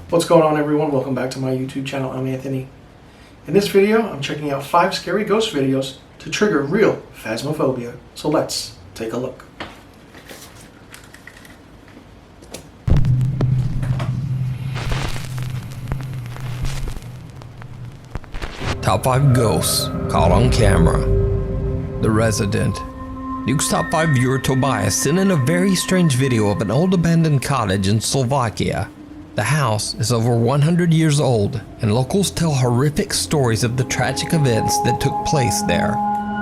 What's going on, everyone? Welcome back to my YouTube channel. I'm Anthony. In this video, I'm checking out 5 scary ghost videos to trigger real phasmophobia. So let's take a look. Top 5 ghosts caught on camera. The Resident. Duke's top 5 viewer Tobias sent in a very strange video of an old abandoned cottage in Slovakia. The house is over 100 years old, and locals tell horrific stories of the tragic events that took place there.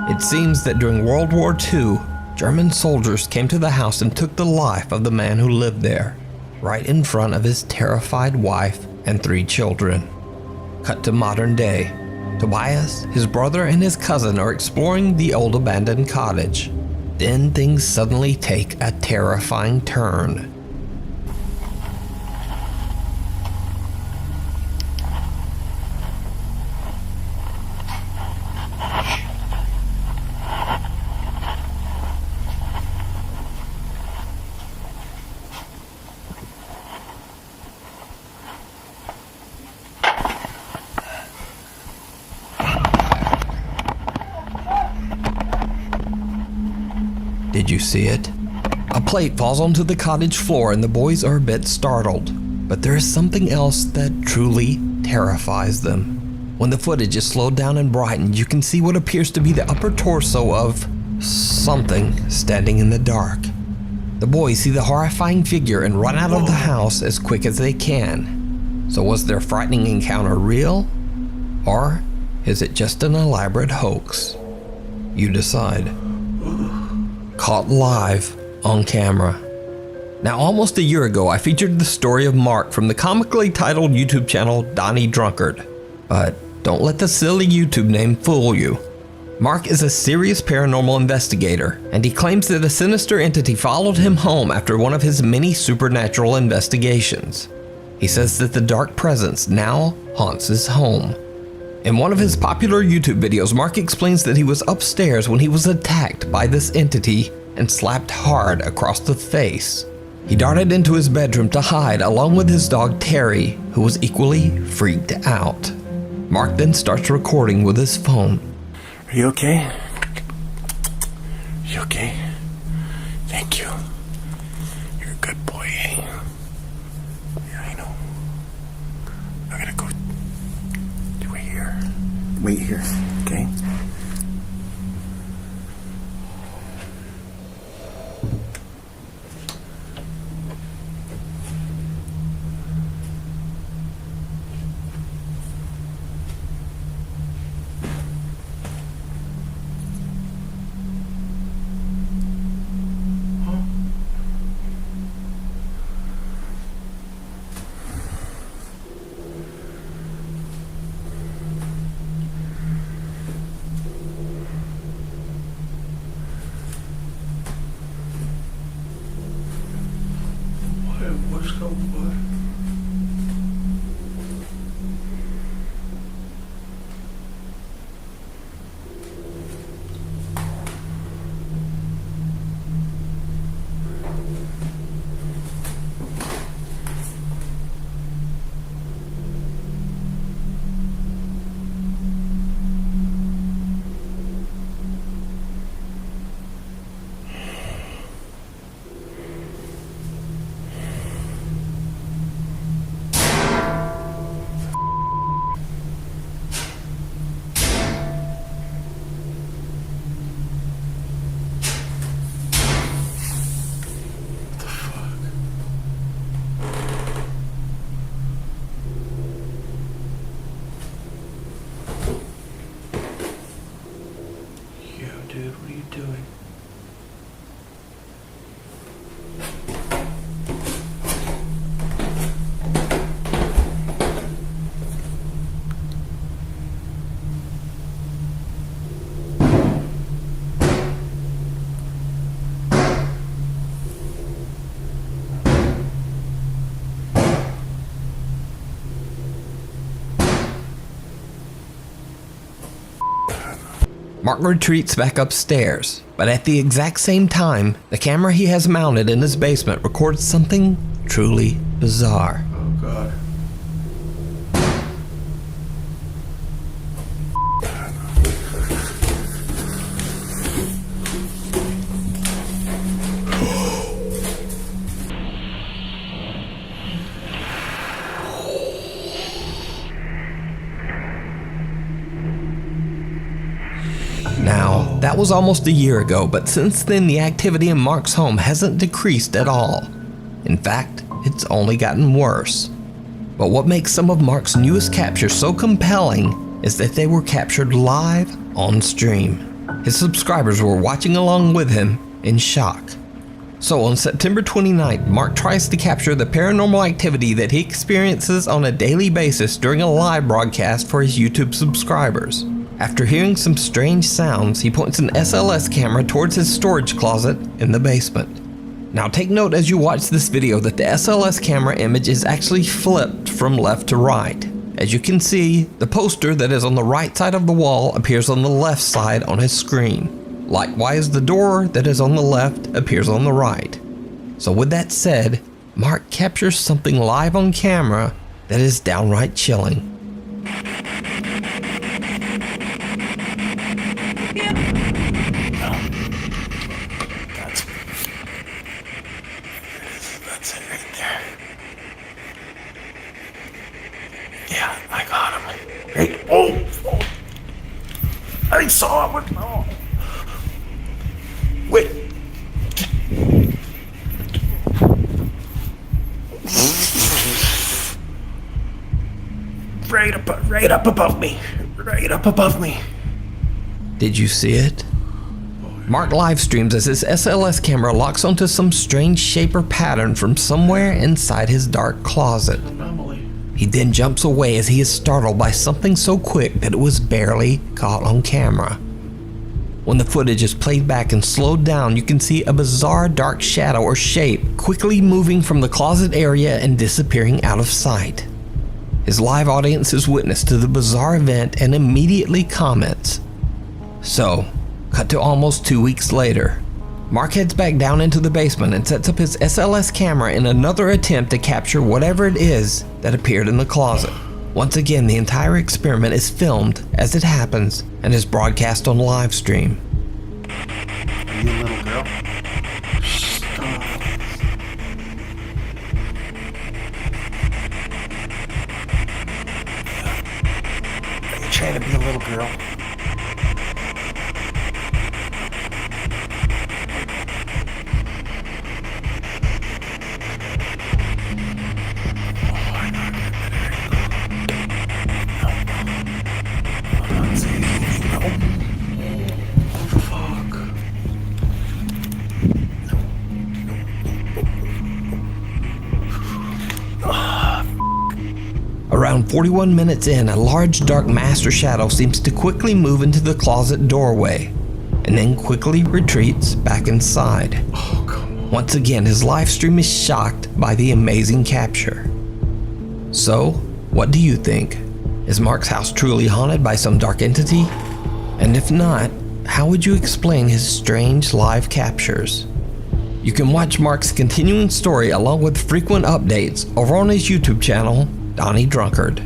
It seems that during World War II, German soldiers came to the house and took the life of the man who lived there, right in front of his terrified wife and 3 children. Cut to modern day. Tobias, his brother, and his cousin are exploring the old abandoned cottage. Then things suddenly take a terrifying turn. Did you see it? A plate falls onto the cottage floor and the boys are a bit startled. But there is something else that truly terrifies them. When the footage is slowed down and brightened, you can see what appears to be the upper torso of something standing in the dark. The boys see the horrifying figure and run out of the house as quick as they can. So was their frightening encounter real? Or is it just an elaborate hoax? You decide. Caught live on camera. Now, almost a year ago, I featured the story of Mark from the comically titled YouTube channel Donnie Drunkard. But don't let the silly YouTube name fool you. Mark is a serious paranormal investigator, and he claims that a sinister entity followed him home after one of his many supernatural investigations. He says that the dark presence now haunts his home. In one of his popular YouTube videos, Mark explains that he was upstairs when he was attacked by this entity and slapped hard across the face. He darted into his bedroom to hide along with his dog Terry, who was equally freaked out. Mark then starts recording with his phone. Are you okay? You okay? Thank you. You're a good boy, eh? Yeah, I know. I'm gonna go. Wait here, okay? What's going on? Dude, what are you doing? Mark retreats back upstairs, but at the exact same time, the camera he has mounted in his basement records something truly bizarre. Oh God. was almost a year ago, but since then the activity in Mark's home hasn't decreased at all. In fact, it's only gotten worse. But what makes some of Mark's newest captures so compelling is that they were captured live on stream. His subscribers were watching along with him in shock. So on September 29th, Mark tries to capture the paranormal activity that he experiences on a daily basis during a live broadcast for his YouTube subscribers. After hearing some strange sounds, he points an SLS camera towards his storage closet in the basement. Now take note as you watch this video that the SLS camera image is actually flipped from left to right. As you can see, the poster that is on the right side of the wall appears on the left side on his screen. Likewise, the door that is on the left appears on the right. So with that said, Mark captures something live on camera that is downright chilling. That's it right there. Yeah, I got him. Right. Oh! I saw him. Oh. Wait. Right up above me. Right up above me. Did you see it? Mark live streams as his SLS camera locks onto some strange shape or pattern from somewhere inside his dark closet. He then jumps away as he is startled by something so quick that it was barely caught on camera. When the footage is played back and slowed down, you can see a bizarre dark shadow or shape quickly moving from the closet area and disappearing out of sight. His live audience is witness to the bizarre event and immediately comments. So, cut to almost 2 weeks later. Mark heads back down into the basement and sets up his SLS camera in another attempt to capture whatever it is that appeared in the closet. Once again, the entire experiment is filmed as it happens and is broadcast on live stream. Are you a little girl? Stop. Are you trying to be a little girl? Around 41 minutes in, a large dark master shadow seems to quickly move into the closet doorway, and then quickly retreats back inside. Oh, come on. Once again, his live stream is shocked by the amazing capture. So, what do you think? Is Mark's house truly haunted by some dark entity? And if not, how would you explain his strange live captures? You can watch Mark's continuing story along with frequent updates over on his YouTube channel, Donnie Drunkard.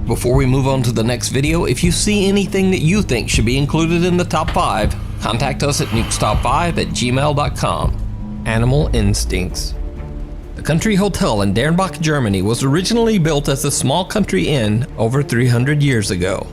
Before we move on to the next video, if you see anything that you think should be included in the top 5, contact us at nukestop5@gmail.com. Animal Instincts. The Country Hotel in Dernbach, Germany was originally built as a small country inn over 300 years ago.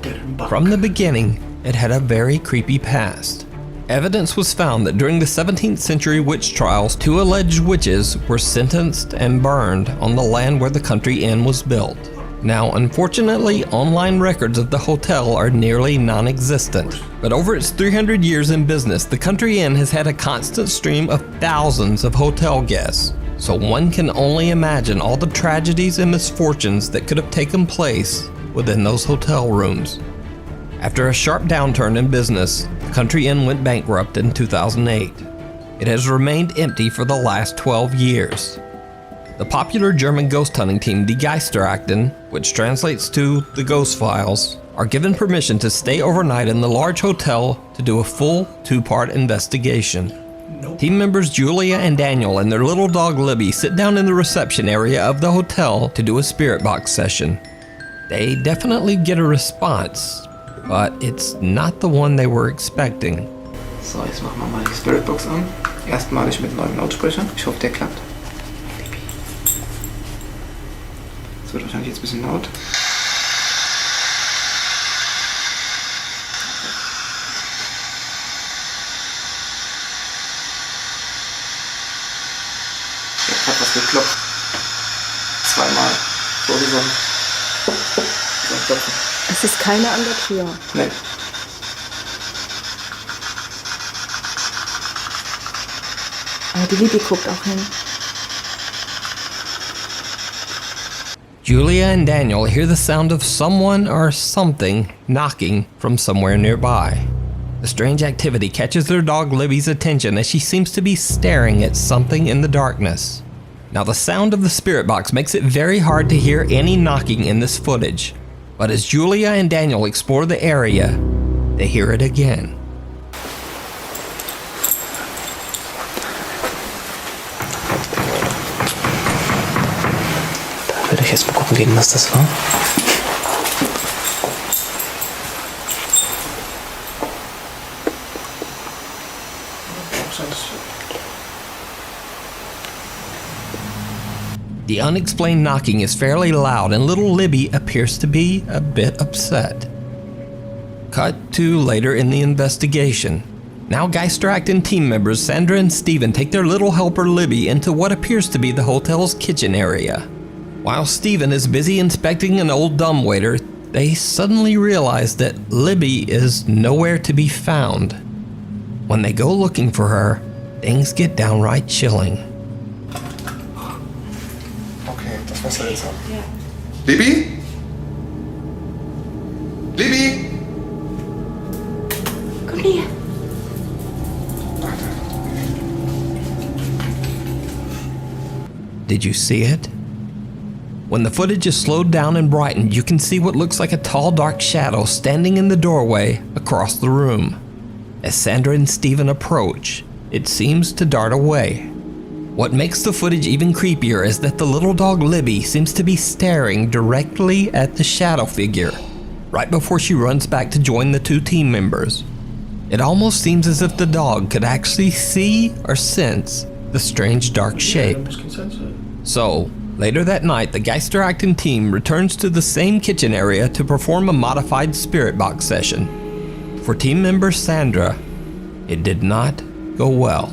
From the beginning, it had a very creepy past. Evidence was found that during the 17th century witch trials, 2 alleged witches were sentenced and burned on the land where the country inn was built. Now, unfortunately, online records of the hotel are nearly non-existent. But over its 300 years in business, the country inn has had a constant stream of thousands of hotel guests. So one can only imagine all the tragedies and misfortunes that could have taken place within those hotel rooms. After a sharp downturn in business, the Country Inn went bankrupt in 2008. It has remained empty for the last 12 years. The popular German ghost hunting team Die Geisterakten, which translates to The Ghost Files, are given permission to stay overnight in the large hotel to do a full 2-part investigation. Team members Julia and Daniel and their little dog Libby sit down in the reception area of the hotel to do a spirit box session. They definitely get a response, but it's not the one they were expecting. So, jetzt machen wir mal die Spiritbox an. Erstmalig mit neuen Lautsprechern. Ich hoffe, der klappt. Das wird wahrscheinlich jetzt ein bisschen laut. es geklopft. Zweimal. So wie so ein Klopfen. Es ist keiner an der Tür. Nee. Aber die Libby guckt auch hin. Julia and Daniel hear the sound of someone or something knocking from somewhere nearby. The strange activity catches their dog Libby's attention as she seems to be staring at something in the darkness. Now the sound of the spirit box makes it very hard to hear any knocking in this footage, but as Julia and Daniel explore the area, they hear it again. Da würde ich jetzt mal gucken gehen, was das war. The unexplained knocking is fairly loud and little Libby appears to be a bit upset. Cut to later in the investigation. Now Geister and team members Sandra and Steven take their little helper Libby into what appears to be the hotel's kitchen area. While Steven is busy inspecting an old dumbwaiter, they suddenly realize that Libby is nowhere to be found. When they go looking for her, things get downright chilling. Okay, das Wasser jetzt ab. Ja. Libby? Libby? Komm her. Did you see it? When the footage is slowed down and brightened, you can see what looks like a tall, dark shadow standing in the doorway across the room. As Sandra and Steven approach, it seems to dart away. What makes the footage even creepier is that the little dog Libby seems to be staring directly at the shadow figure, right before she runs back to join the two team members. It almost seems as if the dog could actually see or sense the strange dark shape. So, later that night, the Geister Acting team returns to the same kitchen area to perform a modified spirit box session. For team member Sandra, it did not go well.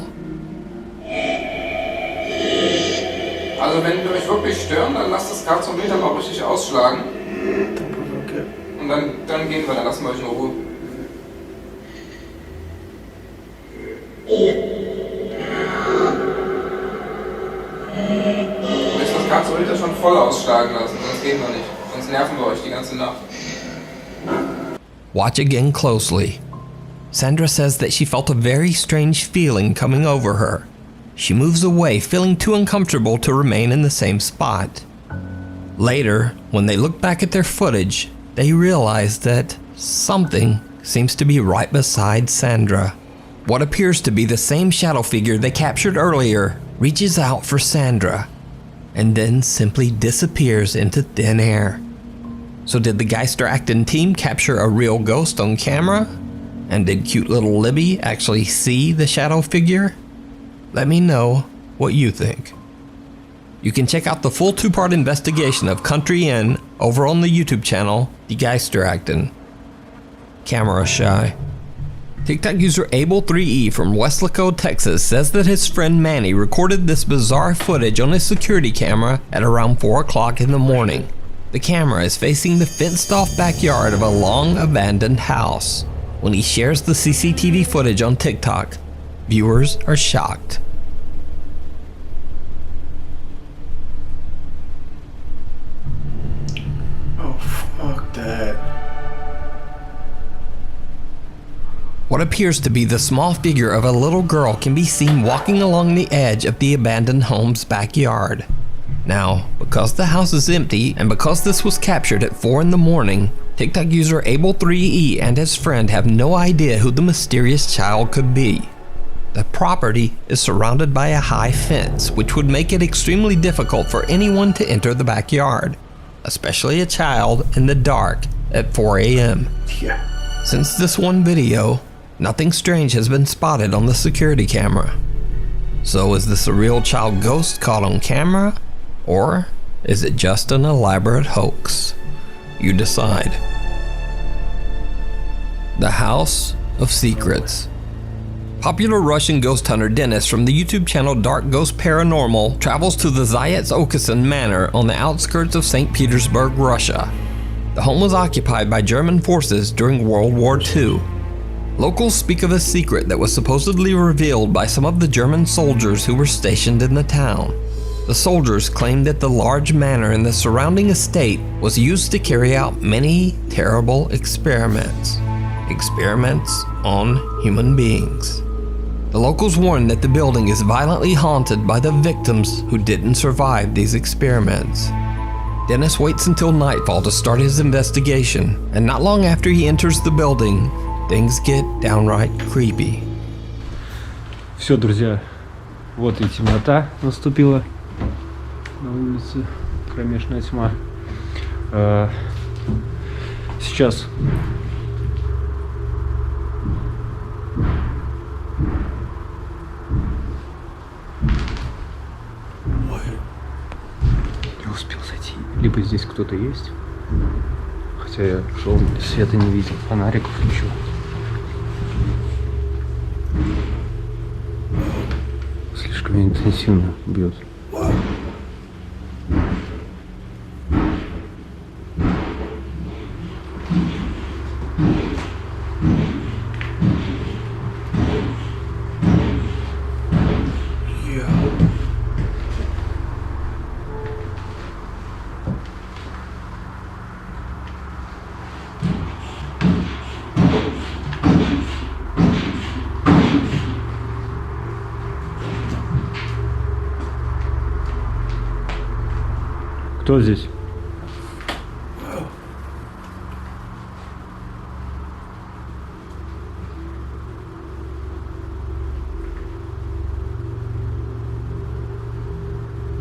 Also wenn wir euch wirklich stören, dann lasst das Karzometer mal richtig ausschlagen. Okay. Und dann gehen wir, dann lassen wir euch in Ruhe. Du müsst das Karzometer schon voll ausschlagen lassen, sonst gehen wir nicht. Sonst nerven wir euch die ganze Nacht. Watch again closely. Sandra says that she felt a very strange feeling coming over her. She moves away, feeling too uncomfortable to remain in the same spot. Later, when they look back at their footage, they realize that something seems to be right beside Sandra. What appears to be the same shadow figure they captured earlier reaches out for Sandra, and then simply disappears into thin air. So did the Geister Acting team capture a real ghost on camera? And did cute little Libby actually see the shadow figure? Let me know what you think. You can check out the full 2-part investigation of Country Inn over on the YouTube channel, The Geister Acting. Camera Shy. TikTok user Abel3E from Weslaco, Texas says that his friend Manny recorded this bizarre footage on his security camera at around 4 o'clock in the morning. The camera is facing the fenced-off backyard of a long abandoned house. When he shares the CCTV footage on TikTok, viewers are shocked. Oh, fuck that. What appears to be the small figure of a little girl can be seen walking along the edge of the abandoned home's backyard. Now, because the house is empty and because this was captured at 4 in the morning, TikTok user Abel3E and his friend have no idea who the mysterious child could be. The property is surrounded by a high fence, which would make it extremely difficult for anyone to enter the backyard, especially a child in the dark at 4 a.m. Yeah. Since this one video, nothing strange has been spotted on the security camera. So is this a real child ghost caught on camera? Or is it just an elaborate hoax? You decide. The House of Secrets. Popular Russian ghost hunter Dennis from the YouTube channel Dark Ghost Paranormal travels to the Zayats-Okasan Manor on the outskirts of St. Petersburg, Russia. The home was occupied by German forces during World War II. Locals speak of a secret that was supposedly revealed by some of the German soldiers who were stationed in the town. The soldiers claimed that the large manor and the surrounding estate was used to carry out many terrible experiments. Experiments on human beings. The locals warn that the building is violently haunted by the victims who didn't survive these experiments. Dennis waits until nightfall to start his investigation, and not long after he enters the building, things get downright creepy. Все, друзья, вот и темнота наступила на улице, кромешная тьма. Сейчас я успел зайти. Либо здесь кто-то есть, хотя я шел, света не видел, фонариков, ничего. Слишком интенсивно бьет. Кто здесь?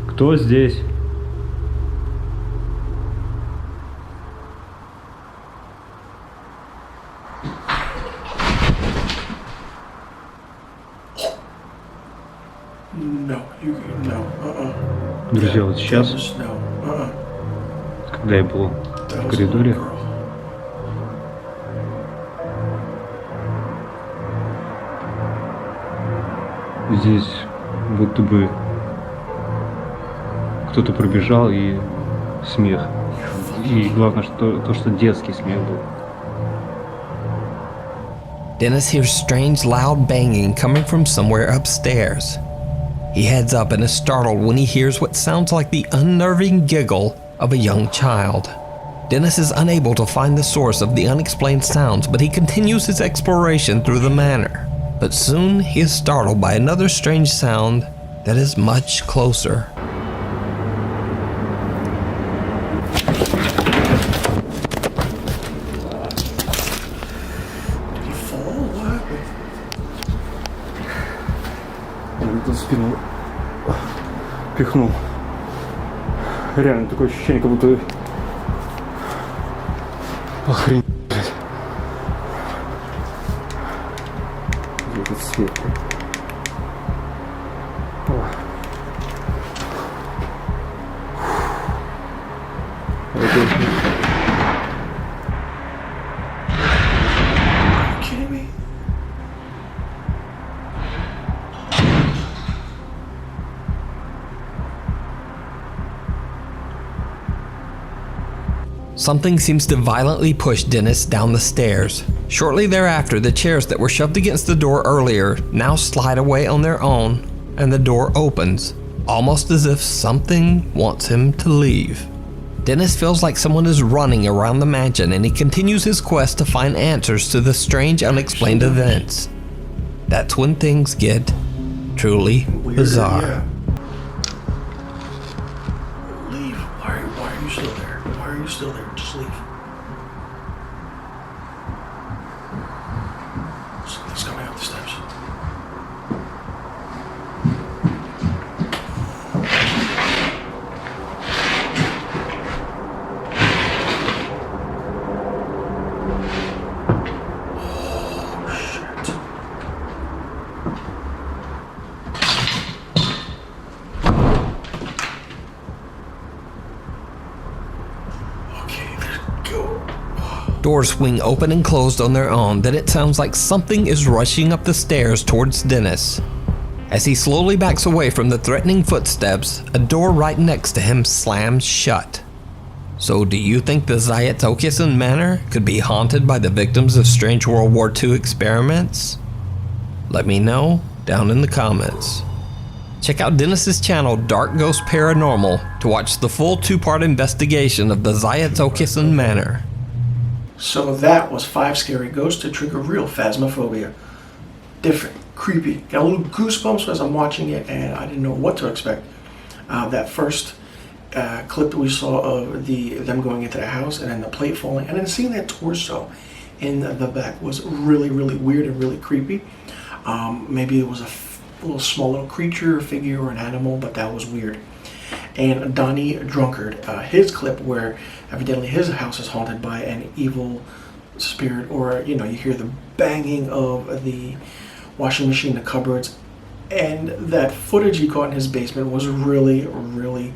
Кто здесь? No, no, Друзья, вот сейчас, no, когда я был в коридоре, здесь будто бы кто-то пробежал и смех. И главное, что детский смех был. Dennis hears strange, loud banging coming from somewhere upstairs. He heads up and is startled when he hears what sounds like the unnerving giggle of a young child. Dennis is unable to find the source of the unexplained sounds, but he continues his exploration through the manor. But soon he is startled by another strange sound that is much closer. Did he fall? What happened? Он спину пихнул. Реально такое ощущение, как будто охренеть. Этот свет. Are you kidding me? Something seems to violently push Dennis down the stairs. Shortly thereafter, the chairs that were shoved against the door earlier now slide away on their own, and the door opens, almost as if something wants him to leave. Dennis feels like someone is running around the mansion, and he continues his quest to find answers to the strange, unexplained events. That's when things get truly bizarre. Yeah. Leave. Why are you still there? Why are you still there? Just leave. Let's go down the steps. Oh, shit. Okay, there's Doors swing open and closed on their own, then it sounds like something is rushing up the stairs towards Dennis. As he slowly backs away from the threatening footsteps, a door right next to him slams shut. So do you think the Zayatokisan Manor could be haunted by the victims of strange World War II experiments? Let me know down in the comments. Check out Dennis's channel Dark Ghost Paranormal to watch the full 2-part investigation of the Zayatokisan Manor. So that was 5 scary ghosts to trigger real phasmophobia. Different, creepy. Got a little goosebumps as I'm watching it, and I didn't know what to expect. That first clip that we saw of them going into the house and then the plate falling, and then seeing that torso in the back was really, really weird and really creepy. Maybe it was a little small little creature, figure, or an animal, but that was weird. And Donnie Drunkard, his clip where evidently his house is haunted by an evil spirit, or you hear the banging of the washing machine, the cupboards, and that footage he caught in his basement was really, really,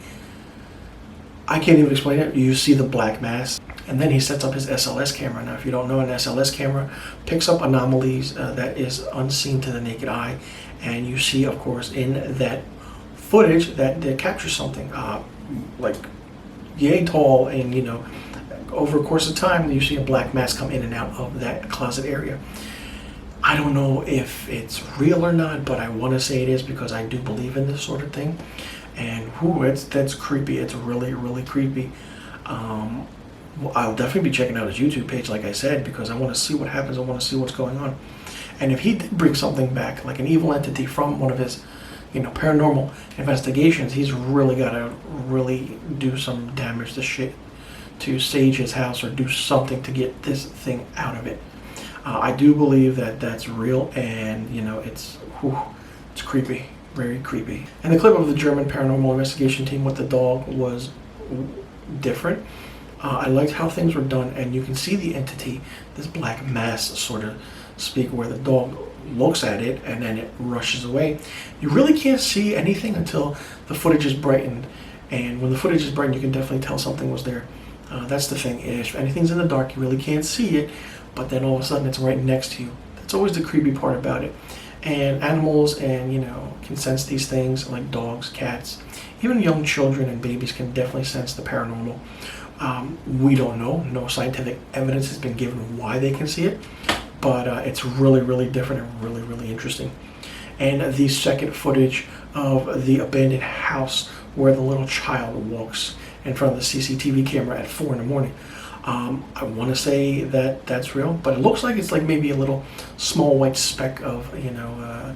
I can't even explain it. You see the black mass, and then he sets up his SLS camera. Now, if you don't know, an SLS camera picks up anomalies that is unseen to the naked eye, and you see, of course, in that footage that captures something like yay tall, and over a course of time you see a black mass come in and out of that closet area. I don't know if it's real or not, but I want to say it is because I do believe in this sort of thing. And that's creepy. It's really, really creepy. I'll definitely be checking out his YouTube page, like I said, because I want to see what happens. I want to see what's going on. And if he did bring something back, like an evil entity from one of his paranormal investigations, he's really got to really do some damage to shit to sage his house or do something to get this thing out of it. I do believe that that's real, and it's creepy, very creepy. And the clip of the German paranormal investigation team with the dog was different. I liked how things were done, and you can see the entity, this black mass, sort of speak, where the dog looks at it and then it rushes away. You really can't see anything until the footage is brightened, and when the footage is brightened, you can definitely tell something was there. That's the thing. If anything's in the dark, you really can't see it, but then all of a sudden it's right next to you. That's always the creepy part about it. And animals can sense these things, like dogs, cats, even young children and babies can definitely sense the paranormal. We don't know. No scientific evidence has been given why they can see it, but it's really, really different and really, really interesting. And the second footage of the abandoned house where the little child walks in front of the CCTV camera at 4 in the morning. I want to say that that's real, but it looks like it's like maybe a little small white speck of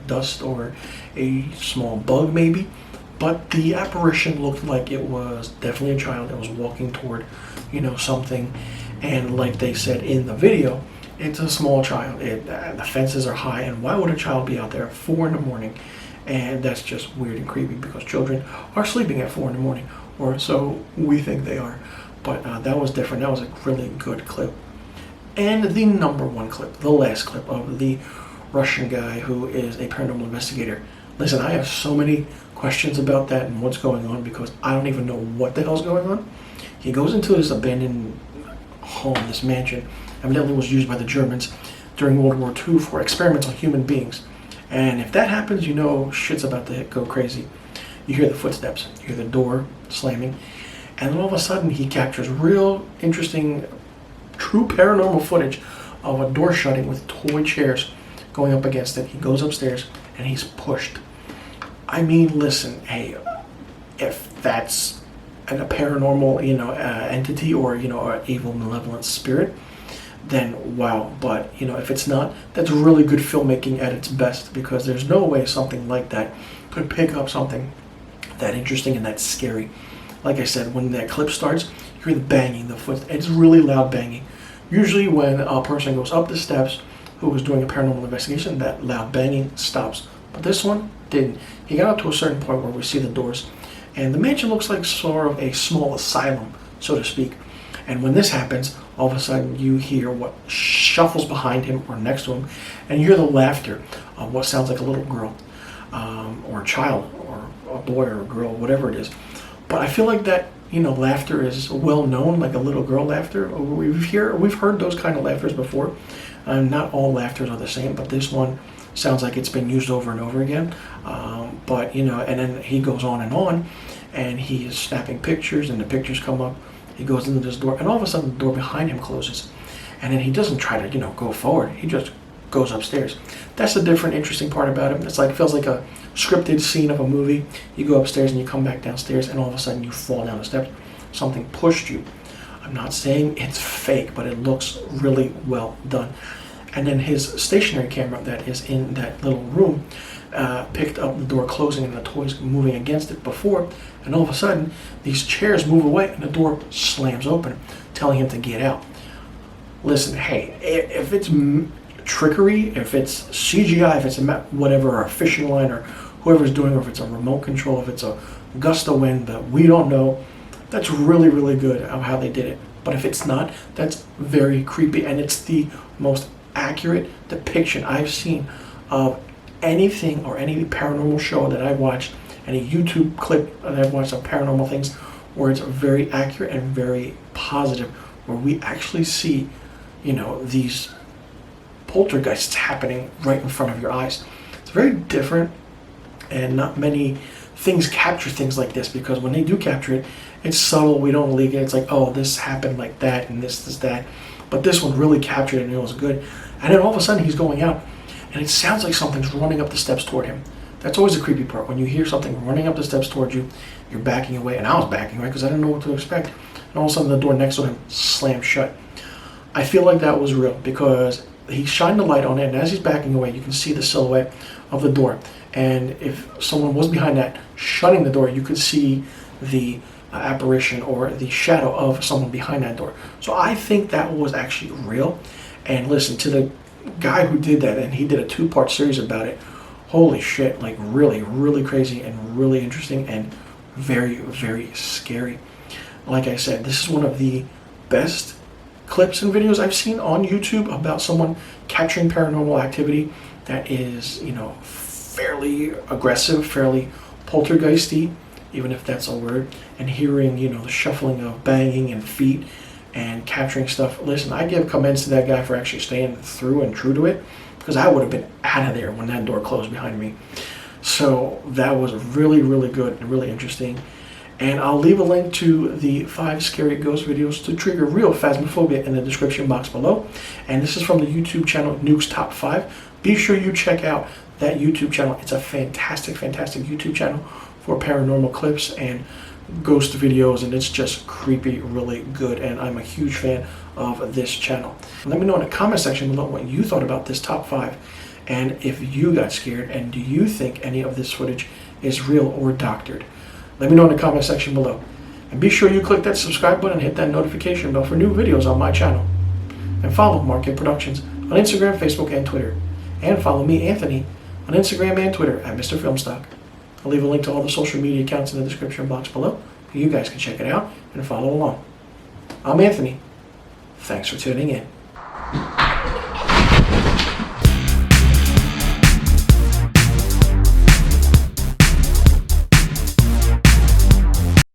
dust or a small bug maybe. But the apparition looked like it was definitely a child that was walking toward something, and like they said in the video, it's a small child. The fences are high, and why would a child be out there at 4 in the morning? And that's just weird and creepy because children are sleeping at 4 in the morning, or so we think they are. But that was different. That was a really good clip. And the number one clip, the last clip of the Russian guy who is a paranormal investigator. Listen, I have so many questions about that and what's going on because I don't even know what the hell's going on. He goes into this abandoned home, this mansion, evidently was used by the Germans during World War II for experiments on human beings. And if that happens, shit's about to go crazy. You hear the footsteps, you hear the door slamming, and then all of a sudden he captures real interesting, true paranormal footage of a door shutting with toy chairs going up against it. He goes upstairs and he's pushed. I mean, listen, hey, if that's a paranormal, entity or, an evil, malevolent spirit, then wow. But, if it's not, that's really good filmmaking at its best, because there's no way something like that could pick up something that interesting and that scary. Like I said, when that clip starts, you hear the banging, the foot. It's really loud banging. Usually when a person goes up the steps who was doing a paranormal investigation, that loud banging stops. But this one didn't. He got up to a certain point where we see the doors, and the mansion looks like sort of a small asylum, so to speak. And when this happens, all of a sudden you hear what shuffles behind him or next to him, and you hear the laughter of what sounds like a little girl, or a child, or a boy or a girl, whatever it is. But I feel like that laughter is well known, like a little girl laughter. We've heard those kind of laughters before. Not all laughters are the same, but this one sounds like it's been used over and over again. But and then he goes on, and he is snapping pictures, and the pictures come up. He goes into this door, and all of a sudden the door behind him closes, and then he doesn't try to go forward. He just goes upstairs. That's the different, interesting part about it. It's like, feels like a scripted scene of a movie. You go upstairs and you come back downstairs, and all of a sudden you fall down the steps. Something pushed you. I'm not saying it's fake, but it looks really well done. And then his stationary camera that is in that little room picked up the door closing and the toys moving against it before, and all of a sudden these chairs move away and the door slams open, telling him to get out. Listen, hey, if it's trickery, if it's CGI, if it's whatever, a fishing line, or whoever's doing it, or if it's a remote control, if it's a gust of wind that we don't know, that's really, really good of how they did it. But if it's not, that's very creepy, and it's the most accurate depiction I've seen of anything or any paranormal show that I've watched, any YouTube clip that I've watched of paranormal things, where it's very accurate and very positive, where we actually see, these poltergeists happening right in front of your eyes. It's very different, and not many things capture things like this, because when they do capture it, it's subtle. We don't leak it. It's like, oh, this happened like that, and this, that. But this one really captured it, and it was good. And then all of a sudden he's going out, and it sounds like something's running up the steps toward him. That's always the creepy part. When you hear something running up the steps towards you, you're backing away. And I was backing away because I didn't know what to expect. And all of a sudden the door next to him slammed shut. I feel like that was real, because he shined the light on it, and as he's backing away, you can see the silhouette of the door. And if someone was behind that, shutting the door, you could see the apparition or the shadow of someone behind that door. So I think that was actually real. And listen, to the guy who did that, and he did a 2-part series about it, holy shit, like really, really crazy and really interesting and very, very scary. Like I said, this is one of the best clips and videos I've seen on YouTube about someone capturing paranormal activity that is, fairly aggressive, fairly poltergeisty, even if that's a word, and hearing, the shuffling of banging and feet and capturing stuff. Listen, I give comments to that guy for actually staying through and true to it, because I would have been out of there when that door closed behind me. So that was really, really good and really interesting. And I'll leave a link to the 5 scary ghost videos to trigger real phasmophobia in the description box below. And this is from the YouTube channel Nuke's Top 5. Be sure you check out that YouTube channel. It's a fantastic, fantastic YouTube channel for paranormal clips and ghost videos, and it's just creepy, really good, and I'm a huge fan of this channel. Let me know in the comment section below what you thought about this top 5, and if you got scared, and do you think any of this footage is real or doctored? Let me know in the comment section below. And be sure you click that subscribe button and hit that notification bell for new videos on my channel. And follow Marchio Productions on Instagram, Facebook, and Twitter. And follow me, Anthony, on Instagram and Twitter at misterfilmstock. I'll leave a link to all the social media accounts in the description box below. You guys can check it out and follow along. I'm Anthony. Thanks for tuning in.